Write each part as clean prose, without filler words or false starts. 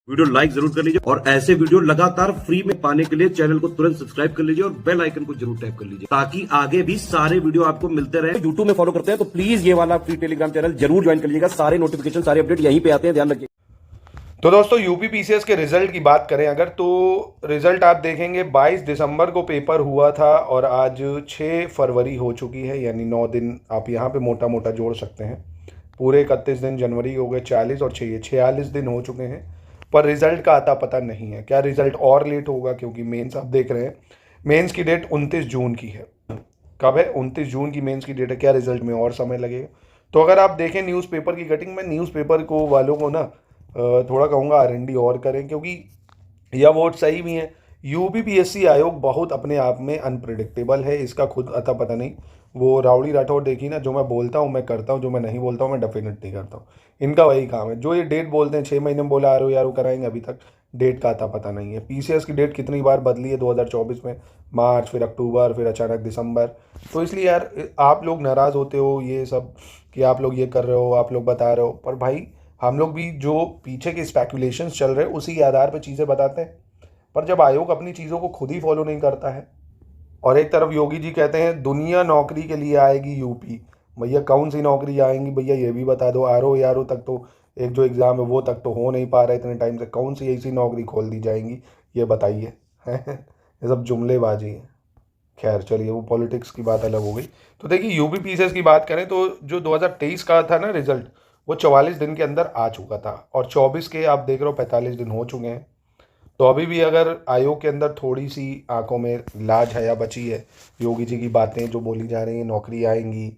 Video like जरूर कर लीजिए और ऐसे वीडियो लगातार फ्री में पाने के लिए चैनल को तुरंत सब्सक्राइब कर लीजिए और बेल आइकन को जरूर टैप कर लीजिए ताकि आगे भी सारे वीडियो आपको मिलते रहे। यूट्यूब में फॉलो करते हैं तो प्लीज ये वाला फ्री टेलीग्राम चैनल जरूर ज्वाइन कर लीजिएगा। सारे नोटिफिकेशन सारे अपडेट यहीं पे आते हैं, ध्यान रखिए। तो दोस्तों यूपी पीसीएस के रिजल्ट की बात करें अगर, तो रिजल्ट आप देखेंगे 22 दिसंबर को पेपर हुआ था और आज 6 फरवरी हो चुकी है, यानी 9 दिन आप यहाँ पे मोटा मोटा जोड़ सकते हैं। पूरे 31 दिन जनवरी हो गए, 40 और 6 46 दिन हो चुके हैं, पर रिजल्ट का आता पता नहीं है। क्या रिजल्ट और लेट होगा? क्योंकि मेंस आप देख रहे हैं, मेंस की डेट 29 जून की है। कब है? 29 जून की मेंस की डेट है। क्या रिजल्ट में और समय लगेगा? तो अगर आप देखें न्यूज़पेपर की कटिंग में, न्यूज़पेपर को वालों को ना थोड़ा कहूँगा R&D और करें, क्योंकि यह वोट सही भी हैं। यूपीपीएससी आयोग बहुत अपने आप में अनप्रिडिक्टेबल है, इसका खुद अता पता नहीं। वो रावड़ी राठौड़ देखी ना, जो मैं बोलता हूँ मैं करता हूँ, जो मैं नहीं बोलता हूँ मैं डेफिनेट नहीं करता हूँ। इनका वही काम है। जो ये डेट बोलते हैं 6 महीने में बोला आरो यारो कराएंगे, अभी तक डेट का अता पता नहीं है। पीसीएस की डेट कितनी बार बदली है 2024 में, मार्च, फिर अक्टूबर, फिर अचानक दिसंबर। तो इसलिए यार आप लोग नाराज़ होते हो ये सब कि आप लोग ये कर रहे हो, आप लोग बता रहे हो, पर भाई हम लोग भी जो पीछे के स्पेकुलेशंस चल रहे हैं उसी के आधार पर चीज़ें बताते हैं। पर जब आयोग अपनी चीज़ों को खुद ही फॉलो नहीं करता है, और एक तरफ योगी जी कहते हैं दुनिया नौकरी के लिए आएगी यूपी, भैया कौन सी नौकरी आएंगी भैया ये भी बता दो। आर ओ यारो तक तो एक जो एग्ज़ाम है वो तक तो हो नहीं पा रहा है इतने टाइम से, कौन सी ऐसी नौकरी खोल दी जाएंगी ये बताइए। ये सब जुमलेबाजी है। खैर चलिए, वो पॉलिटिक्स की बात अलग हो गई। तो देखिए यूपी पीसीएस की बात करें तो जो 2023 का था ना रिजल्ट, वो 44 दिन के अंदर आ चुका था, और 24 के आप देख रहे हो 45 दिन हो चुके हैं। तो अभी भी अगर आयोग के अंदर थोड़ी सी आंखों में लाज हया बची है, योगी जी की बातें जो बोली जा रही हैं नौकरी आएंगी,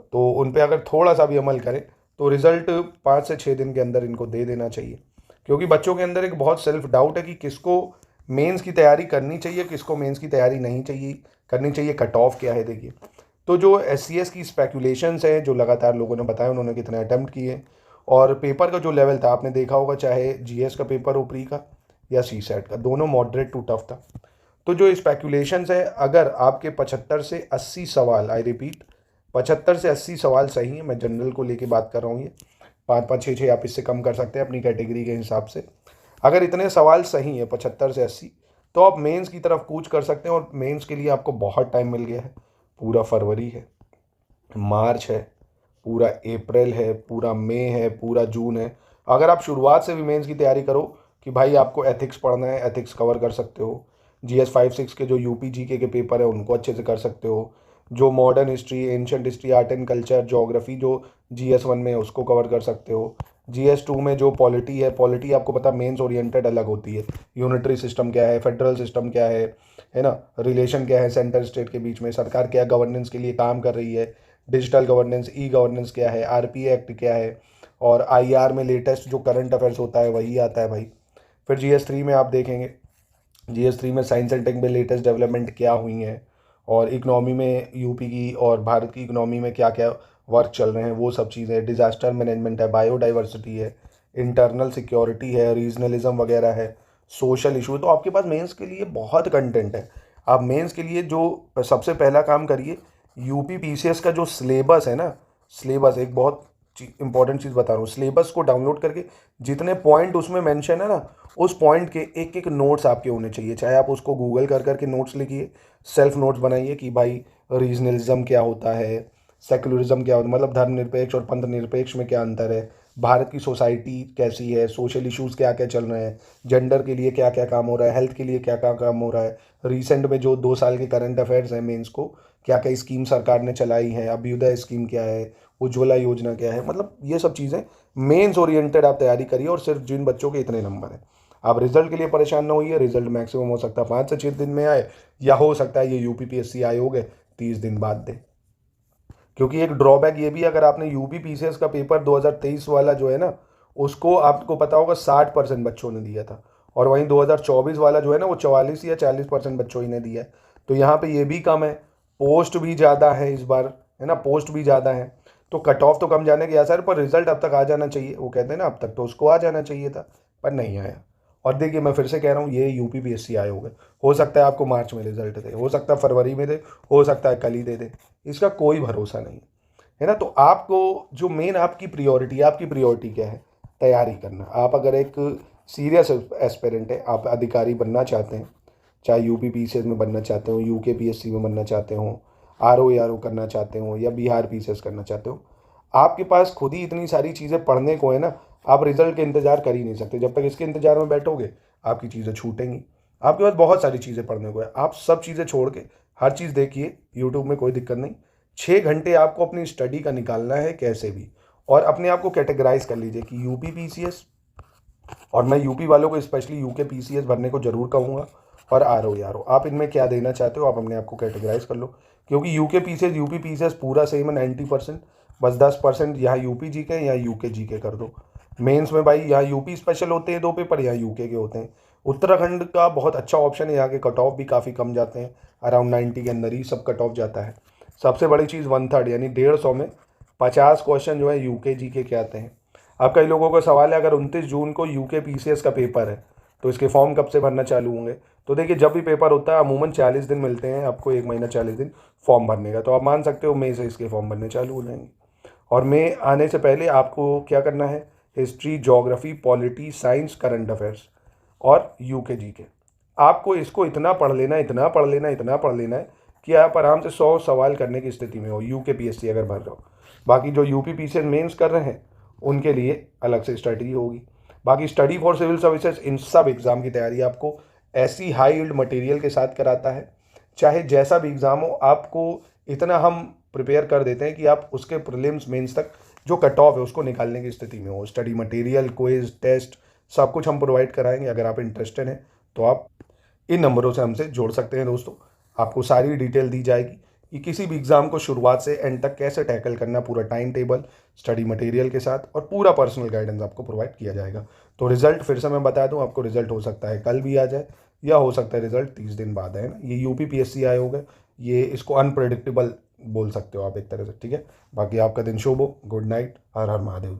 तो उन पे अगर थोड़ा सा भी अमल करें तो रिजल्ट 5 से 6 दिन के अंदर इनको दे देना चाहिए। क्योंकि बच्चों के अंदर एक बहुत सेल्फ डाउट है कि किसको मेंस की तैयारी करनी चाहिए, किसको मेंस की तैयारी नहीं चाहिए करनी चाहिए, कट ऑफ क्या है। देखिए, तो जो एससीएस की स्पेकुलेशंस है, जो लगातार लोगों ने बताया उन्होंने कितने अटैम्प्ट किए, और पेपर का जो लेवल था आपने देखा होगा, चाहे जीएस का पेपर हो प्री का या सी सेट का, दोनों मॉडरेट टू टफ था। तो जो स्पेकुलेशंस है, अगर आपके 75 से 80 सवाल, आई रिपीट 75 से 80 सवाल सही है, मैं जनरल को लेके बात कर रहा हूँ, ये 5 5 6 6 आप इससे कम कर सकते हैं अपनी कैटेगरी के हिसाब से। अगर इतने सवाल सही है 75 से 80, तो आप मेंस की तरफ कूच कर सकते हैं। और मेंस के लिए आपको बहुत टाइम मिल गया है। पूरा फरवरी है, मार्च है, पूरा अप्रैल है, पूरा मई है, पूरा जून है। अगर आप शुरुआत से भी मेंस की तैयारी करो कि भाई आपको एथिक्स पढ़ना है, एथिक्स कवर कर सकते हो। जीएस 5 6 के जो यूपी जीके के पेपर है उनको अच्छे से कर सकते हो। जो modern history, ancient history, art and culture, geography जो जीएस 1 में है उसको कवर कर सकते हो। जीएस 2 में जो पॉलिटी है, पॉलिटी आपको पता मेंस ओरिएंटेड अलग होती है। यूनिटरी सिस्टम क्या है, फेडरल सिस्टम क्या है ना, रिलेशन क्या है सेंटर स्टेट के बीच में, सरकार क्या गवर्नेंस के लिए काम कर रही है, डिजिटल गवर्नेंस, ई गवर्नेंस क्या है, आरपीए एक्ट क्या है, और आईआर में लेटेस्ट जो करंट अफेयर्स होता है वही आता है भाई। फिर जीएस 3 में आप देखेंगे, जीएस 3 में साइंस एंड टेक में लेटेस्ट डेवलपमेंट क्या हुई हैं, और इकनॉमी में यूपी की और भारत की इकनॉमी में क्या क्या वर्क चल रहे हैं, वो सब चीज़ें, डिज़ास्टर मैनेजमेंट है, बायोडाइवर्सिटी है, इंटरनल सिक्योरिटी है, रीजनलिज्म वगैरह है, सोशल इशू। तो आपके पास मेंस के लिए बहुत कंटेंट है। आप मेंस के लिए जो सबसे पहला काम करिए, यूपी पीसीएस का जो सिलेबस है ना, सिलेबस एक बहुत इंपॉर्टेंट चीज़ बता रहा हूँ, सिलेबस को डाउनलोड करके जितने पॉइंट उसमें मेंशन है ना, उस पॉइंट के एक एक नोट्स आपके होने चाहिए। चाहे आप उसको गूगल कर करके नोट्स लिखिए, सेल्फ नोट्स बनाइए कि भाई रीजनलिज्म क्या होता है, सेकुलरिज्म क्या होता है, मतलब धर्मनिरपेक्ष और पंथ निरपेक्ष में क्या अंतर है, भारत की सोसाइटी कैसी है, सोशल इश्यूज़ क्या क्या चल रहे हैं, जेंडर के लिए क्या क्या काम हो रहा है, हेल्थ के लिए क्या क्या काम हो रहा है, रिसेंट में जो 2 साल के करंट अफेयर्स हैं मेंस को, क्या क्या स्कीम सरकार ने चलाई है, अभ्युदय स्कीम क्या है, उज्ज्वला योजना क्या है, मतलब ये सब चीज़ें मेंस ओरिएंटेड आप तैयारी करिए। और सिर्फ जिन बच्चों के इतने नंबर हैं, आप रिजल्ट के लिए परेशान ना होइए। रिजल्ट मैक्सिमम हो सकता है 5 से 6 दिन में आए, या हो सकता है ये यूपीपीएससी आयोग है 30 दिन बाद दे। क्योंकि एक ड्रॉबैक ये भी, अगर आपने यूपी पीसीएस का पेपर 2023 वाला जो है ना, उसको आपको पता होगा 60% बच्चों ने दिया था, और वहीं 2024 वाला जो है ना वो 44 या 40% बच्चों ही ने दिया है। तो यहाँ पे ये भी कम है, पोस्ट भी ज़्यादा है इस बार, है ना, पोस्ट भी ज़्यादा है। तो कट ऑफ तो कम जाने के आसार, पर रिजल्ट अब तक आ जाना चाहिए। वो कहते हैं ना अब तक तो उसको आ जाना चाहिए था, पर नहीं आया। और देखिए मैं फिर से कह रहा हूँ, ये यूपीपीएससी आयोग है। हो सकता है आपको मार्च में रिजल्ट दे, हो सकता है फरवरी में दे, हो सकता है कल ही दे दे, इसका कोई भरोसा नहीं है ना। तो आपको जो मेन आपकी प्रायोरिटी क्या है? तैयारी करना। आप अगर एक सीरियस एस्पिरेंट है, आप अधिकारी बनना चाहते हैं, चाहे यूपी पीसीएस में बनना चाहते हो, यूके पीएससी में बनना चाहते हो, आरओ यारो करना चाहते हो, या बिहार पीसीएस करना चाहते हो, आपके पास खुद ही इतनी सारी चीज़ें पढ़ने को है ना, आप रिजल्ट के इंतज़ार कर ही नहीं सकते। जब तक इसके इंतज़ार में बैठोगे आपकी चीज़ें छूटेंगी। आपके पास बहुत सारी चीज़ें पढ़ने को है, आप सब चीज़ें छोड़ के हर चीज़ देखिए यूट्यूब में, कोई दिक्कत नहीं। 6 घंटे आपको अपनी स्टडी का निकालना है कैसे भी, और अपने आप को कैटेगराइज कर लीजिए कि यूपी पीसीएस, और मैं यूपी वालों को स्पेशली यूके पीसीएस भरने को जरूर कहूँगा, और आरओ यारो, आप इनमें क्या देना चाहते हो आप अपने आप को कैटेगराइज कर लो। क्योंकि यूके पीसीएस यूपी पीसीएस पूरा सेम है 90%, बस 10% यहाँ यूपी जीके या यूके जीके कर दो। मेंस में भाई यहाँ यूपी स्पेशल होते हैं 2 पेपर, यहाँ यूके के होते हैं। उत्तराखंड का बहुत अच्छा ऑप्शन है, यहाँ के कट ऑफ भी काफ़ी कम जाते हैं, अराउंड 90 के अंदर ही सब कट ऑफ जाता है। सबसे बड़ी चीज़ 1/3 यानी 150 में 50 क्वेश्चन जो है यूके जीके के आते हैं। अब कई लोगों का सवाल है, अगर 29 जून को यूके पीसीएस का पेपर है तो इसके फॉर्म कब से भरना चालू होंगे? तो देखिए, जब भी पेपर होता है अमूमन 40 दिन मिलते हैं आपको, 1 महीना 40 दिन फॉर्म भरने का। तो आप मान सकते हो मई से इसके फॉर्म भरने चालू हो जाएंगे। और मई आने से पहले आपको क्या करना है, history, geography, polity, science, current affairs और यूके जीके, आपको इसको इतना पढ़ लेना, इतना पढ़ लेना, इतना पढ़ लेना है कि आप आराम से 100 सवाल करने की स्थिति में हो, यूके पीएससी अगर भर रहे हो। बाकी जो यूपी पीसीएस मेंस कर रहे हैं उनके लिए अलग से स्टडी होगी। बाकी स्टडी फॉर सिविल सर्विसेज, इन सब एग्ज़ाम की तैयारी आपको ऐसी हाई यील्ड मटेरियल के साथ कराता है, चाहे जैसा भी एग्ज़ाम हो, आपको इतना हम प्रिपेयर कर देते हैं कि आप उसके प्रीलिम्स मेंस तक जो कट ऑफ है उसको निकालने की स्थिति में हो। स्टडी मटेरियल, क्विज, टेस्ट, सब कुछ हम प्रोवाइड कराएंगे। अगर आप इंटरेस्टेड हैं तो आप इन नंबरों से हमसे जोड़ सकते हैं दोस्तों। आपको सारी डिटेल दी जाएगी कि किसी भी एग्ज़ाम को शुरुआत से एंड तक कैसे टैकल करना, पूरा टाइम टेबल, स्टडी मटेरियल के साथ, और पूरा पर्सनल गाइडेंस आपको प्रोवाइड किया जाएगा। तो रिजल्ट फिर से मैं बता दूं आपको, रिजल्ट हो सकता है कल भी आ जाए, या हो सकता है रिजल्ट 30 दिन बाद है ना। ये यूपी पीएससी आयोग है, ये इसको अनप्रेडिक्टेबल बोल सकते हो आप एक तरह से, ठीक है। बाकी आपका दिन शुभ हो, गुड नाइट, हर हर महादेव।